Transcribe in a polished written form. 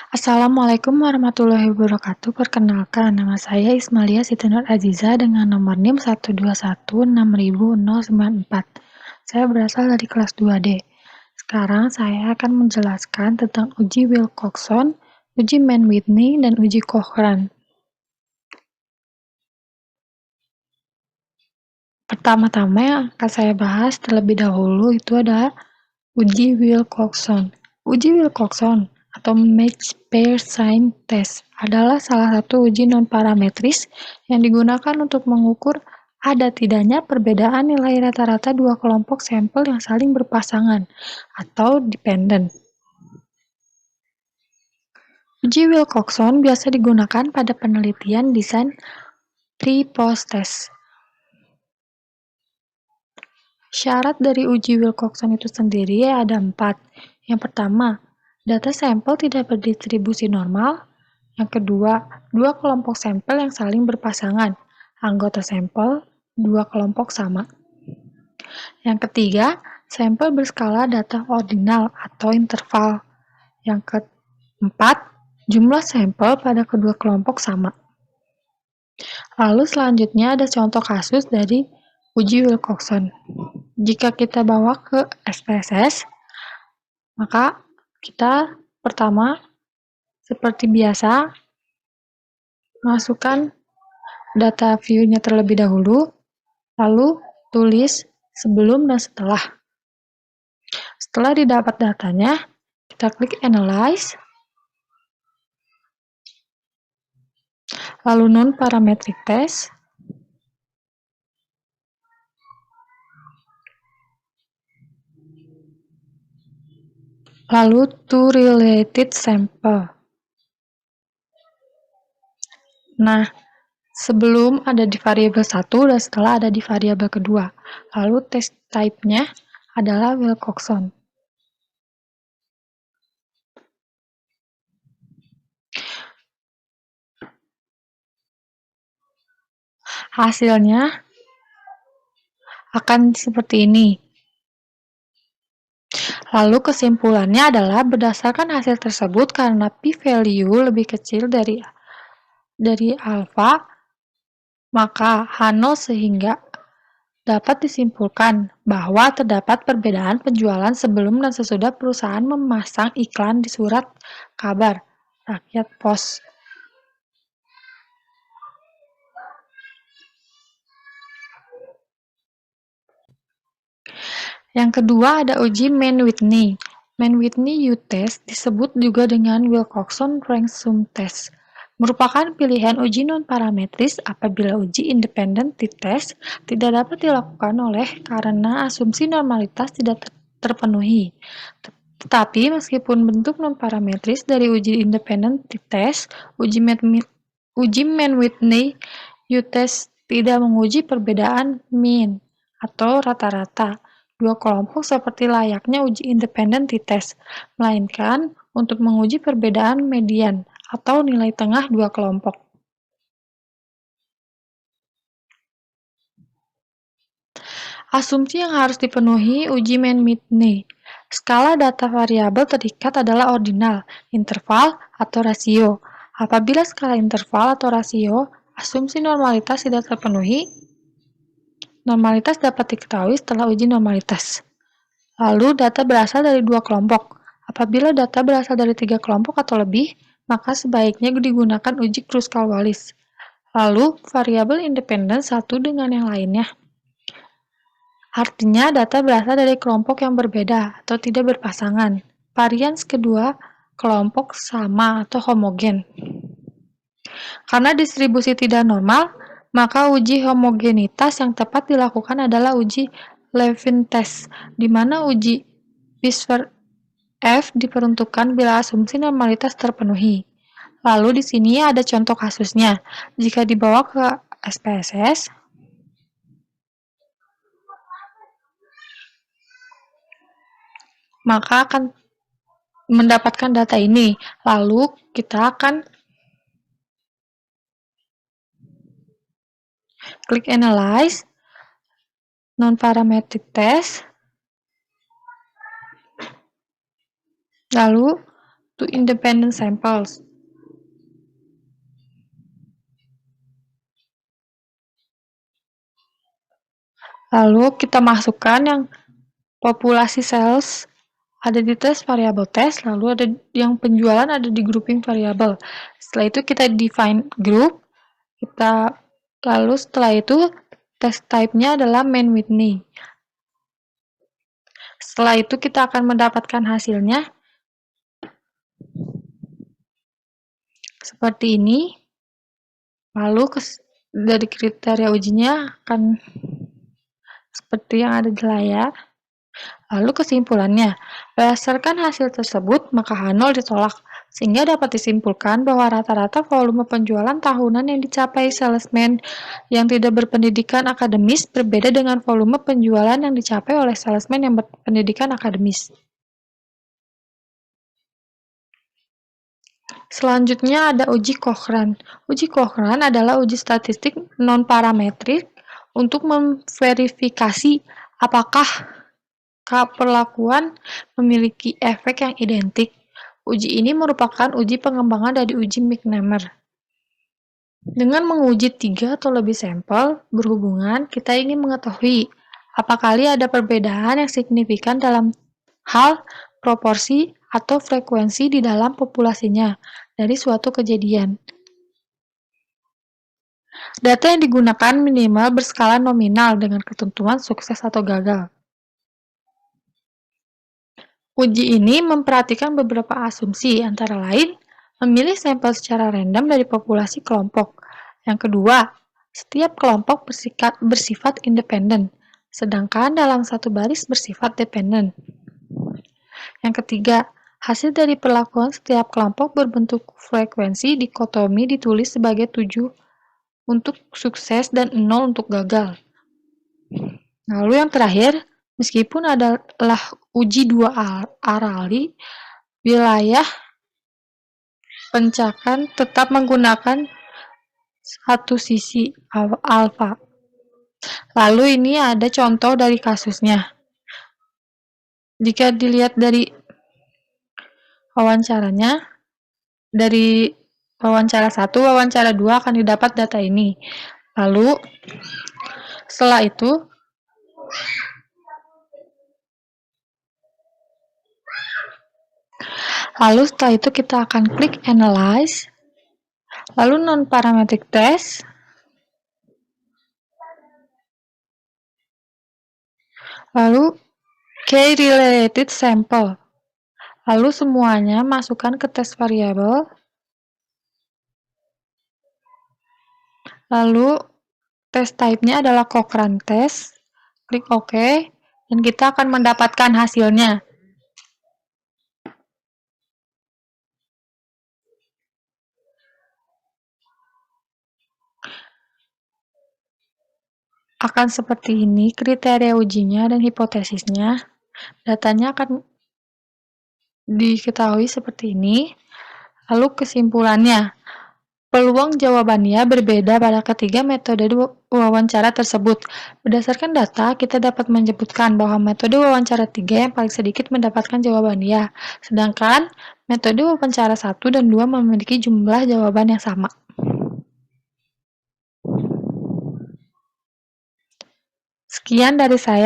Assalamualaikum warahmatullahi wabarakatuh. Perkenalkan, nama saya Ismalia Siti Nur Aziza dengan nomor NIM 121600094. Saya berasal dari kelas 2D. Sekarang saya akan menjelaskan tentang uji Wilcoxon, uji Mann-Whitney, dan uji Cochrane. Pertama-tama yang akan saya bahas terlebih dahulu itu adalah uji Wilcoxon. Uji Wilcoxon atau Matched Pair Sign Test adalah salah satu uji non-parametris yang digunakan untuk mengukur ada tidaknya perbedaan nilai rata-rata dua kelompok sampel yang saling berpasangan atau dependen. Uji Wilcoxon biasa digunakan pada penelitian desain pre-post test. Syarat dari uji Wilcoxon itu sendiri ada 4. Yang pertama, data sampel tidak berdistribusi normal. Yang kedua, dua kelompok sampel yang saling berpasangan. Anggota sampel, dua kelompok sama. Yang ketiga, sampel berskala data ordinal atau interval. Yang keempat, jumlah sampel pada kedua kelompok sama. Lalu selanjutnya ada contoh kasus dari uji Wilcoxon. Jika kita bawa ke SPSS, maka kita pertama, seperti biasa, masukkan data view-nya terlebih dahulu, lalu tulis sebelum dan setelah. Setelah didapat datanya, kita klik Analyze, lalu Non-Parametric Test, lalu To Related Sample. Nah, sebelum ada di variabel 1 dan setelah ada di variabel kedua. Lalu test type-nya adalah Wilcoxon. Hasilnya akan seperti ini. Lalu kesimpulannya adalah berdasarkan hasil tersebut karena p-value lebih kecil dari alfa, maka H0 sehingga dapat disimpulkan bahwa terdapat perbedaan penjualan sebelum dan sesudah perusahaan memasang iklan di surat kabar rakyat pos. Yang kedua ada uji Mann-Whitney. Mann-Whitney U-test disebut juga dengan Wilcoxon Rank Sum Test. Merupakan pilihan uji non-parametris apabila uji independent t-test tidak dapat dilakukan karena asumsi normalitas tidak terpenuhi. Tetapi meskipun bentuk non-parametris dari uji independent t-test, uji Mann-Whitney U-test tidak menguji perbedaan mean atau rata-rata dua kelompok seperti layaknya uji independen t-test, melainkan untuk menguji perbedaan median atau nilai tengah dua kelompok. Asumsi yang harus dipenuhi uji Mann-Whitney. Skala data variabel terikat adalah ordinal, interval, atau rasio. Apabila skala interval atau rasio, asumsi normalitas tidak terpenuhi, normalitas dapat diketahui setelah uji normalitas. Lalu, data berasal dari dua kelompok. Apabila data berasal dari 3 kelompok atau lebih, maka sebaiknya digunakan uji Kruskal-Wallis. Lalu, variabel independen satu dengan yang lainnya. Artinya, data berasal dari kelompok yang berbeda atau tidak berpasangan. Varians kedua, kelompok sama atau homogen. Karena distribusi tidak normal, maka uji homogenitas yang tepat dilakukan adalah uji Levin test, di mana uji Pisfer F diperuntukkan bila asumsi normalitas terpenuhi. Lalu di sini ada contoh kasusnya. Jika dibawa ke SPSS, maka akan mendapatkan data ini. Lalu kita akan klik Analyze, Non-Parametric Test, lalu to independent samples. Lalu kita masukkan yang populasi sales ada di tes variabel tes, lalu ada yang penjualan ada di grouping variabel. Setelah itu kita define group, lalu setelah itu test type-nya adalah main Whitney. Setelah itu kita akan mendapatkan hasilnya seperti ini. Lalu dari kriteria ujinya akan seperti yang ada di layar. Lalu kesimpulannya, berdasarkan hasil tersebut, maka H0 ditolak, sehingga dapat disimpulkan bahwa rata-rata volume penjualan tahunan yang dicapai salesman yang tidak berpendidikan akademis berbeda dengan volume penjualan yang dicapai oleh salesman yang berpendidikan akademis. Selanjutnya ada uji Cochrane. Uji Cochrane adalah uji statistik non-parametrik untuk memverifikasi apakah perlakuan memiliki efek yang identik. Uji ini merupakan uji pengembangan dari uji McNamara. Dengan menguji 3 atau lebih sampel berhubungan, kita ingin mengetahui apakah ada perbedaan yang signifikan dalam hal proporsi atau frekuensi di dalam populasinya dari suatu kejadian. Data yang digunakan minimal berskala nominal dengan ketentuan sukses atau gagal. Uji ini memperhatikan beberapa asumsi, antara lain, memilih sampel secara random dari populasi kelompok. Yang kedua, setiap kelompok bersifat independen, sedangkan dalam satu baris bersifat dependen. Yang ketiga, hasil dari perlakuan setiap kelompok berbentuk frekuensi dikotomi ditulis sebagai 7 untuk sukses dan 0 untuk gagal. Lalu yang terakhir, meskipun adalah uji dua arali, wilayah pencakan tetap menggunakan satu sisi alfa. Lalu ini ada contoh dari kasusnya. Jika dilihat dari wawancaranya, dari wawancara 1, wawancara 2 akan didapat data ini. Lalu setelah itu kita akan klik Analyze, lalu non-parametric test, lalu K-related sample. Lalu semuanya masukkan ke tes variabel, lalu test type-nya adalah Cochrane test, klik OK, dan kita akan mendapatkan hasilnya. Akan seperti ini kriteria ujinya dan hipotesisnya. Datanya akan diketahui seperti ini. Lalu kesimpulannya, peluang jawabannya berbeda pada ketiga metode wawancara tersebut. Berdasarkan data, kita dapat menyebutkan bahwa metode wawancara 3 yang paling sedikit mendapatkan jawaban ya, sedangkan metode wawancara 1 dan 2 memiliki jumlah jawaban yang sama. Sekian dari saya.